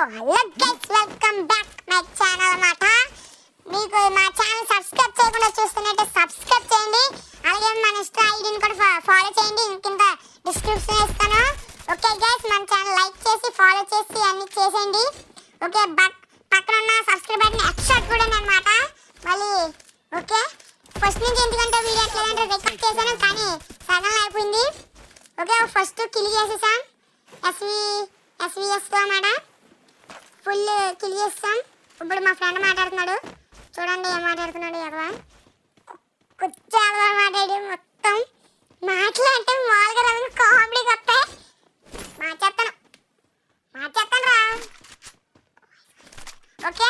Hello guys, welcome back my channel అన్నమాట. మీకు మా ఛానల్ సబ్స్క్రైబ్ చేయకుండా చూస్తున్నట్టే సబ్స్క్రైబ్ చేయండి. అలాగే మన ఇన్స్టా ఐడిని కూడా ఫాలో చేయండి, కింద డిస్క్రిప్షన్ ఇస్తాను. ఓకే గైస్, మన ఛానల్ లైక్ చేసి ఫాలో చేసి అన్ని చేసేయండి. ఓకే, పక్కన ఉన్న సబ్స్క్రైబ్ బటన్ ఎక్స్ట్రా కూడా అన్నమాట. మళ్ళీ ఓకే, ఫస్ట్ నుంచి ఎందుకంటే వీడియో ఎట్లేదంటే రికార్డ్ చేశాను కానీ సగం అయిపోయింది. ఓకే, ఫస్ట్ కిల్ చేసేసాం ఎస్విఎస్తో అన్నమాట. ఫుల్ కిల్ చేస్తాం. ఇప్పుడు మా ఫ్రెండ్ మాట్లాడుతున్నాడు, చూడండి ఏం మాట్లాడుతున్నాడు. ఎక్కడ కూర్చోగా మాట్లాడి మొత్తం మాట్లాడితే మామూలుగా రాదు, కామెడీ వస్తాయి. మార్చేస్తాను రా. ఓకే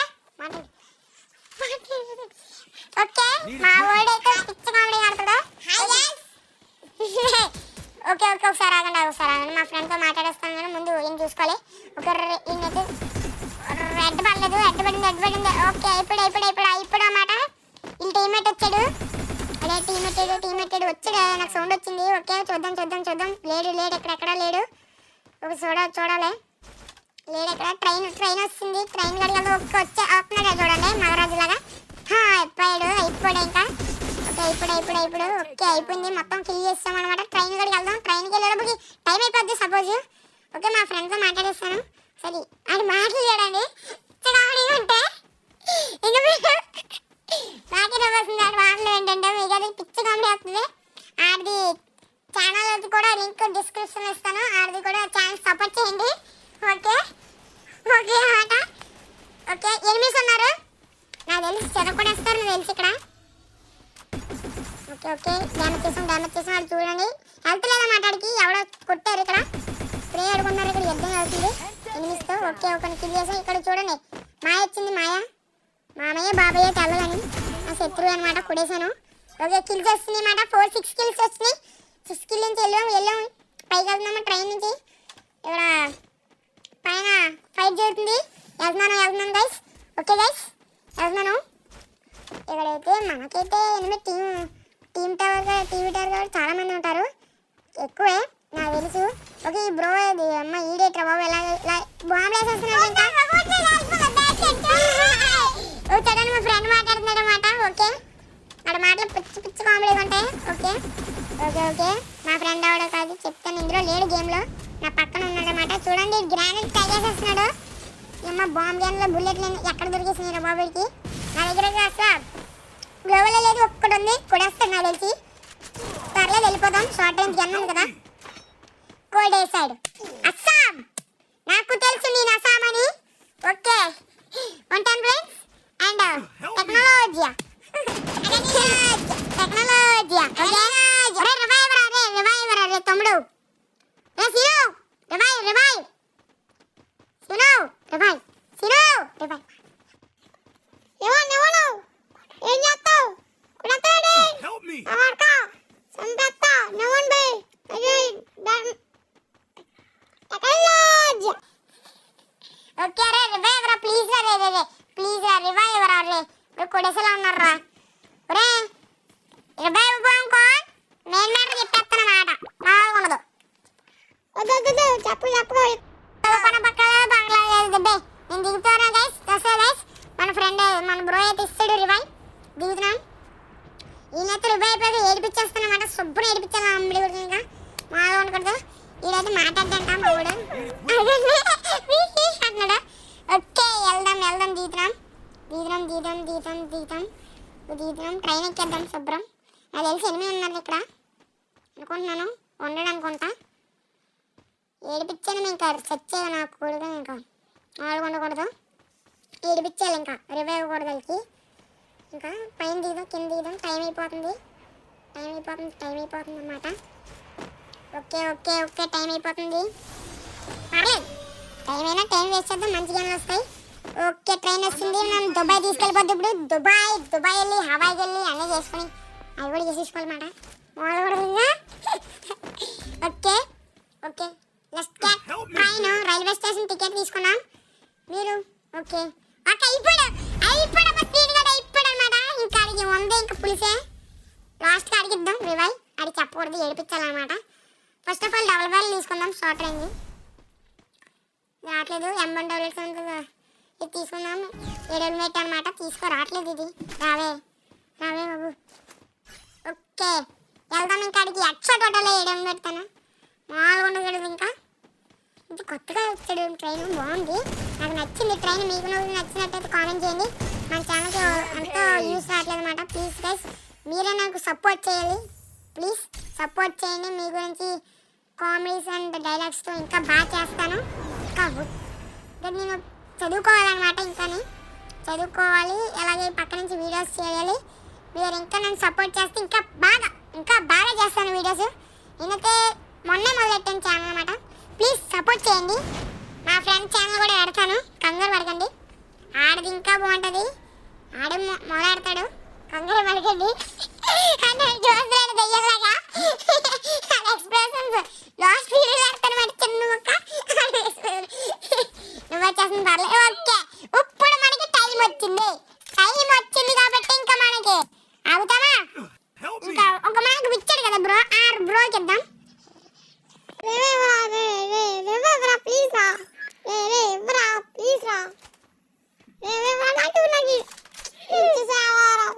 ఓకే, మా వాడైతే పిచ్చి కామెడీ ఆడుతాడు. ఓకే ఓకే, ఒకసారి ఆగండి. మా ఫ్రెండ్తో మాట్లాడేస్తాను కానీ ముందు ఏం చూసుకోవాలి. ఒక ఈయనైతే రెడ్ పడలేదు, రెడ్ పడింది. ఓకే, ఇప్పుడు అన్నమాట. వీళ్ళు టీమేట్ వచ్చాడు. అదే టీమేట్ వచ్చాడు, నాకు సౌండ్ వచ్చింది. ఓకే, చూద్దాం. లేడు ఎక్కడెక్కడా లేడు. ఒక చూడాలి లేడు ఎక్కడ. ట్రైన్ వస్తుంది, ట్రైన్ గడిగలు వస్తున్నాడు చూడండి, మహారాజు లాగా. అయిపోయాడు ఇంకా. ఓకే, ఇప్పుడు ఓకే అయిపోయింది, మొత్తం కిల్ చేస్తాం అనమాట. ట్రైన్ గడికి వెళ్దాం. ట్రైన్కి వెళ్ళేటప్పటికి టైం అయిపోద్ది సపోజ్. ఓకే, మా ఫ్రెండ్తో మాట్లాడేస్తాను. సరే అది మాట్లాడండి ఉంటే ఇంకా నాకే నవ్వుతుంది. ఆడి మాటలు ఏంటంటే మీకు అది పిచ్చి కామెడీ వస్తుంది. ఆడిది ఛానల్ కూడా లింక్ డిస్క్రిప్షన్ ఇస్తాను, ఆడిది కూడా ఛానల్ సపోర్ట్ చేయండి. ఓకే అన్నమాట. ఓకే, ఎనిమిస్ ఉన్నారు నాకు తెలిసి, చెదకొడేస్తారు నాకు తెలిసి ఇక్కడ. ఓకే, డ్యామేజ్ చేసాం. అది చూడండి, హెల్త్ లేదన్నమాట. ఆడికి ఎవడో కొట్టారు ఇక్కడ, స్ప్రే ఆడుకున్నారు. ఇక్కడ యుద్ధం అవుతుంది ఎనిమిస్తో. ఓకే, ఒకరిని కిల్ చేసాం. ఇక్కడ చూడండి మాయ వచ్చింది. మామయ్య బాబయ్య తెల్లదని నా శత్రువు అనమాట, కొడేశాను. ఓకే, కిల్స్ వస్తుంది అనమాట. 6 కిల్స్ వచ్చినాయి. 6 కిల్ నుంచి వెళ్ళాం పైకి వెళ్తున్నాము ట్రైన్ నుంచి. ఇక్కడ పైన ఫైట్ జరుగుతుంది. వెళ్తున్నాను గైస్. ఓకే గైస్, వెళ్తున్నాను. ఇక్కడైతే మనకైతే టీవీ టవర్ చాలా మంది ఉంటారు, ఎక్కువే నాకు తెలుసు. ఓకే, ఈ బ్రో ఇది అమ్మ ఈడేట్రా బాబు, ఇలా బాంబులు వేసేస్తున్నాడు. ఇంకా చూడండి మా ఫ్రెండ్ మాట్లాడుతున్నాడు అనమాట. ఓకే, ఆడ మాటలు పిచ్చి కామెడీ ఉంటాయి. ఓకే, మా ఫ్రెండ్ ఆవిడ కాదు చెప్తాను, ఇందులో లేడు గేమ్లో, నా పక్కన ఉన్నాడనమాట. చూడండి గ్రానైట్ ట్రై చేసేస్తున్నాడు. అమ్మ బాంబు గ్యాన్లో బుల్లెట్లు ఎక్కడ దొరికేసినాయి బాబుడికి. నా దగ్గర అసలు గ్లోవల్ లేదు, ఒక్కటి ఉంది, కొడేస్తాడు నాకు తెలిసి. పర్లేదు వెళ్ళిపోదాం, షార్ట్ రేంజ్ గన్ ఉంది కదా. కోల్డ్ సైడ్ అస్సాం, నాకు తెలుసు నేను అస్సాం అని. ఓకే, ఉంటాను ఫ్రెండ్స్. అండ్ టెక్నాలజీ రివైవర్ తమ్ముడు, ఏం చేస్తావు? ఓకే రే రివైవరా, ప్లీజ్ రా రివైవరా. ఇప్పుడు కొడేసలా ఉన్నారా రే. రివైవ్ బాంకో మెయిన్ మ్యాటర్ చెప్పేస్తానమాట, మామూలుగా ఉండదు. చెప్పు నేను దిగుతున్నా గైస్. మన ఫ్రెండ్ మన బ్రో అయితే ఇస్తాడు రివైవ్, దిగుతున్నాం. ఈయనైతే రివైవ్ అయిపోయి ఏడిపించేస్తానమాట, శుభ్రం ఏడిపించాను అమ్మడి కూడా. ఇంకా మామూలుగా ఉండకూడదు. ఈడైతే మాట్లాడదంట మా వాడు అంటున్నాడు. ఓకే, వెళ్దాం. దిగుతున్నాం. ట్రైన్ ఎక్కేద్దాం శుభ్రం. నాకు తెలిసి 8 ఉన్నారు ఇక్కడ అనుకుంటున్నాను, ఉండడు అనుకుంటా. ఏడిపించాను ఇంకా చచ్చేది నాకు కూడదు, ఇంకా మామూలుగా ఉండకూడదు, ఏడిపించాలి ఇంకా రివైవ్ కూడదలకి. ఇంకా పైన దిగుదాం, కింద దిగుదాం. టైం అయిపోతుంది అన్నమాట. ఓకే, టైం అయిపోతుంది. పర్లేదు, టైం వేస్ట్ చేద్దాం, మంచి గేమ్లు వస్తాయి. ఓకే, ట్రైన్ వస్తుంది, మనం దుబాయ్ తీసుకెళ్ళిపోద్ది. ఇప్పుడు దుబాయ్ వెళ్ళి హవాయికి వెళ్ళి అన్నీ చేసుకుని అవి కూడా చేసేసుకోవాలన్నమాట. మామూలుగా okay next train railway station ticket తీసుకున్నాం. మీరు ఓకే అయిపోయాడు స్పీడ్ కూడా అయిపోయాడు అనమాట. ఇంకా అడిగి ఉంది, ఇంకా పులిసే లాస్ట్కి అడిగిద్దాం రివైవ్. అది చెప్పకూడదు, ఏడిపించాలన్నమాట. First of all double barrel తీసుకుందాం, షార్ట్ రేంజ్. రావట్లేదు. M1 డౌన్లోడ్స్ ఉంటుంది, ఇది తీసుకుందాం. 7 మేట్ అనమాట. తీసుకో రావట్లేదు ఇది. రావే రావే బాబు. ఓకే వెళ్దాం ఇంకా అడిగి. ఎక్స్ట్రా టోటల్ 7 పెడతాను. మామూలుగా ఉండదు ఇంకా. ఇది కొత్తగా వచ్చాడు ట్రైన్, బాగుంది, నాకు నచ్చింది ట్రైన్. మీకు నచ్చినట్టయితే కామెంట్ చేయండి. మన ఛానల్కి అంతా యూస్ రావట్లేదు అనమాట. ప్లీజ్ గైస్ మీరే నాకు సపోర్ట్ చేయాలి. ప్లీజ్ సపోర్ట్ చేయండి. మీ గురించి కామెడీస్ అండ్ డైలాగ్స్తో ఇంకా బాగా చేస్తాను. ఇంకా నేను చదువుకోవాలన్నమాట. ఇంకా చదువుకోవాలి, అలాగే పక్క నుంచి వీడియోస్ చేయాలి. మీరు ఇంకా నన్ను సపోర్ట్ చేస్తే ఇంకా బాగా చేస్తాను వీడియోస్. నేనైతే మొన్నే మొదలెట్టాను ఛానల్ అనమాట. ప్లీజ్ సపోర్ట్ చేయండి. మా ఫ్రెండ్ ఛానల్ కూడా పెడతాను, కంగారు పడకండి. ఆడది ఇంకా బాగుంటుంది, ఆడే మొదలాడతాడు, కంగారు పడకండి. అంటే చూస్తున్నాడు దయ్యంలాగా ఎక్స్ప్రెషన్స్ లాస్ట్ వీడియో ఆడతాను మాట. చిన్న మొక్క నువ్వు వచ్చేస్తుంది పర్లేదు. ఓకే ఇప్పుడు మనకి టైం వచ్చింది కాబట్టి ఇంకా మనకి ఆగుతామా? ఇంకా ఒక మనకు ఇచ్చాడు కదా బ్రో, బ్రోకి ఇద్దాం.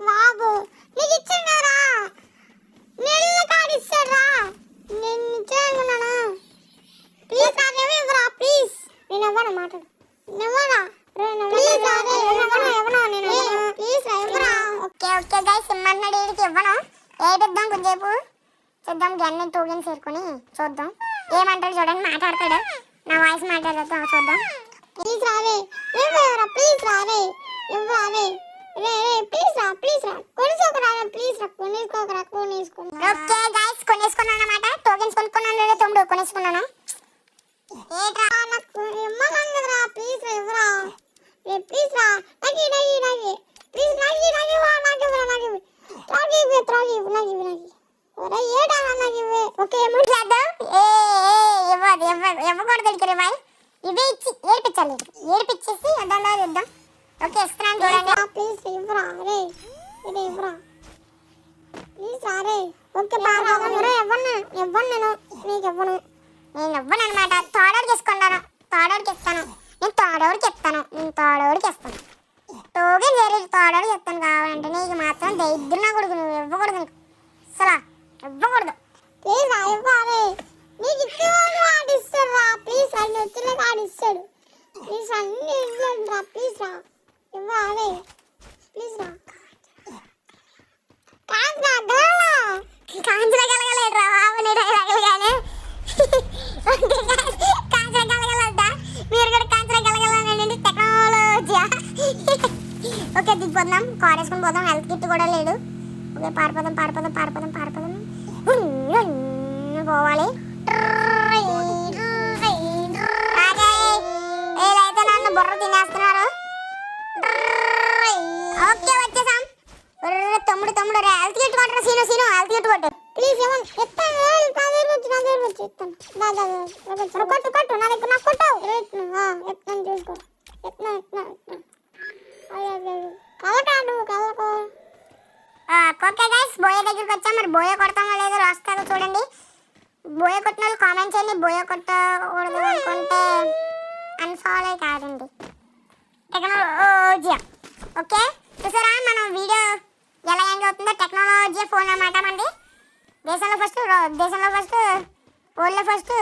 బాబు నీకు ఇచ్చారా? నెల కాడిస్తారా? నేను ఇచ్చాను. ప్లీజ్ ఇవ్వరా ప్లీజ్. నేను ఎవరు మాట్లాడు ఓకే గైస్ ఇమ్మన్నాడు. వీడికి ఇవ్వను. ఏపిద్దాం కొంచెంసేపు చూద్దాం. గన్ని టోకెన్ చేరుకొని చూద్దాం ఏమంటాడు. చూడండి మాట్లాడతాడు, నా వాయిస్ మాట్లాడతాడు, చూద్దాం. ప్లీజ్ రావే ప్లీజ్ రావే ఇవ్వరావే ప్లీజ్ రా కొనేసుకోకరా ప్లీజ్ రా కొనేసుకోకరా. ఓకే గైస్ కొనేసుకున్నాను అనమాట. టోకెన్స్ కొనుక్కున్నాను. తమ్ముడు కొనేసుకున్నాను. ఏట్రా నాకు ఇమ్మన్నాను కదరా, ప్లీజ్ రా ఇవ్వరా ప్లీజ్ రా. నాకు ప్లీజ్ ఓకే ఏమౌంట్ చేద్దాం. ఇవ్వకూడదు ఇక్కడ బాయ్. ఇవే ఇచ్చి ఏడిపించాలి. ఏడిపించేసి దాని ఇద్దాం. ఓకే ఇస్తున్నాను చూడండి. ప్లీజ్ ఇవ్వరా రే, ఇది ఇవ్వరా ప్లీజ్ రే. ఓకే ఇవ్వను నేను నీకు ఇవ్వను. నేను ఇవ్వను అనమాట. తాడోడికి ఇస్తాను. నేను తాడోడికి ఇస్తాను. టోకెన్ జరిగి తాడోడికి ఇస్తాను కావాలంటే. నీకు మాత్రం దైద్యున్నా కొడుకు, నువ్వు ఇవ్వకూడదు. నీకు అసలు ఇవ్వకూడదు. ప్లీజ్ ఇవ్వాలి. నీకు ఇచ్చేవాడు ఆడిస్తాడు రా ప్లీజ్. అన్ని వచ్చిన ఆడిస్తాడు. ప్లీజ్ అన్ని ఇవ్వండి రా ప్లీజ్ రా ఇవ్వాలి ప్లీజ్ రా. కాంచరా కలగలేడు రా బాబు. నేను కలగలగానే కాంచరా కలగలద్దా? మీరు కూడా కాంచరా కలగలండి. టెక్నాలజీ. ఓకే దిగిపోతున్నాం. కార్ వేసుకొని పోదాం. హెల్త్ కిట్ కూడా లేడు. ఓకే పారిపోదాం. పోవాలి. ఏదైతే నన్ను బుర్ర తినేస్తున్నారు. ఓకే వచ్చేసాం. తమ్ముడు హెల్త్ కిట్ కొట్టరా. సీను హెల్త్ కిట్ కొట్టు ప్లీజ్. కొట్టు నా దగ్గర నాకు కొట్టావు. ఎత్తాను చూసుకో. కలకో. ఓకే గైస్ బోయ దగ్గరికి వచ్చాం. మరి బోయ కొడతామో లేదో రాస్తారో చూడండి. బోయ కొట్టిన వాళ్ళు కామెంట్ చేయండి. బోయ కొట్టకూడదు అనుకుంటే అన్ఫాలో కాదండి. టెక్నాలజీ. ఓకే చూసారా మన వీడియో ఎలా ఎండ్ అవుతుందో. టెక్నాలజీ ఫోన్ అన్నమాట మనది. దేశంలో ఫస్ట్, వరల్డ్లో ఫస్ట్,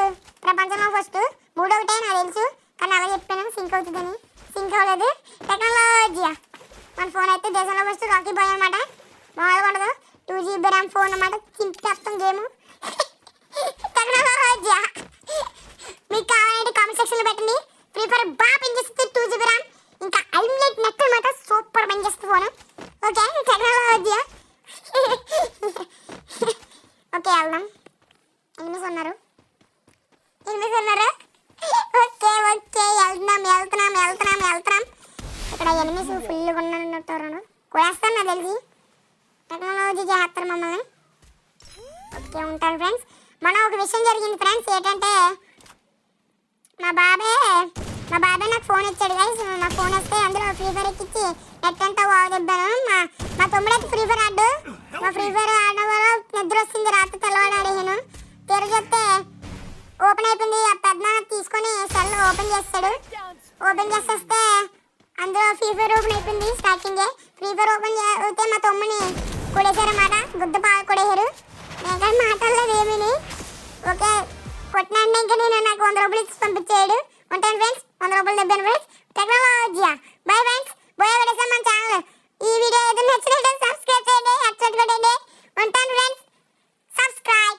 ప్రపంచంలో ఫస్ట్. 3 ఒకటే నాకు తెలుసు, కానీ అలా చెప్పాను సింక్ అవుతుందని. సింక్ అవ్వలేదు. టెక్నాలజీ మన ఫోన్ అయితే దేశంలో ఫస్ట్ రాకీ బాయ్ అనమాట. మామూలుగా ఉండదు. 2GB ర్యామ్ ఫోన్ అన్నమాట. చింపేస్తాం గేమ్. టెక్నాలజీ మీకు కావాలంటే కామెంట్ సెక్షన్లో పెట్టండి. ఫ్రీ ఫైర్ బాగా పనిచేస్తుంది. 2GB ర్యామ్ ఇంకా అన్లిమిటెడ్ నెట్ అనమాట. సూపర్ పనిచేస్తుంది ఫోన్. Okay technology. ఓకే వెళ్దాం. ఎనిమిది ఉన్నారు. ఓకే వెళ్తున్నాం. ఇక్కడ ఎనిమిస్ ఫుల్గా ఉన్నట్టు కొనేస్తాను నాకు తెలిసి. టెక్నాలజీ చేస్తారు మమ్మల్ని. ఓకే ఉంటాను ఫ్రెండ్స్. మనం ఒక విషయం జరిగింది ఫ్రెండ్స్. ఏంటంటే మా బాబాయ్ నాకు ఫోన్ ఇచ్చాడు గైస్. నా ఫోన్ వస్తే అందులో ఫ్రీ ఫైర్ ఎక్కించి నెట్ అంతా వాగదెబ్బాను. మా తమ్ముడు అయితే ఫ్రీ ఫైర్ ఆడు. మా ఫ్రీ ఫైర్ ఆడడం వల్ల నిద్ర వస్తుంది. రాత్రి తెల్లవాడు ఆడేసాను. పేరు చెప్తే ఓపెన్ అయిపోయింది. ఆ పెద్ద తీసుకొని సెల్ ఓపెన్ చేస్తాడు. ఓపెన్ చేసేస్తే అందులో ఫ్రీ ఫైర్ ఓపెన్ అయిపోయింది. స్టార్టింగే ఫ్రీ ఫైర్ ఓపెన్ అయితే మా తమ్ముని కొడేశారన్నమాట. గుద్ద బాగా కొడేశారు. నేను కానీ మాట్లాడలేదు ఏమీని. ఓకే కొట్టినండి. ఇంకా నేను నాకు 100 రూపాయలు ఇచ్చి పంపించాడు. ఉంటాను ఫ్రెండ్స్. 100 రూపాయలు దెబ్బాను ఫ్రెండ్స్. Technology bye friends. బోయా కొట్టేసాం మన ఛానల్. ఈ వీడియో ఏదైనా నచ్చినట్టు సబ్స్క్రైబ్ చేయండి. యాక్సెప్ట్ కొట్టండి. ఉంటాను ఫ్రెండ్స్. సబ్స్క్రైబ్.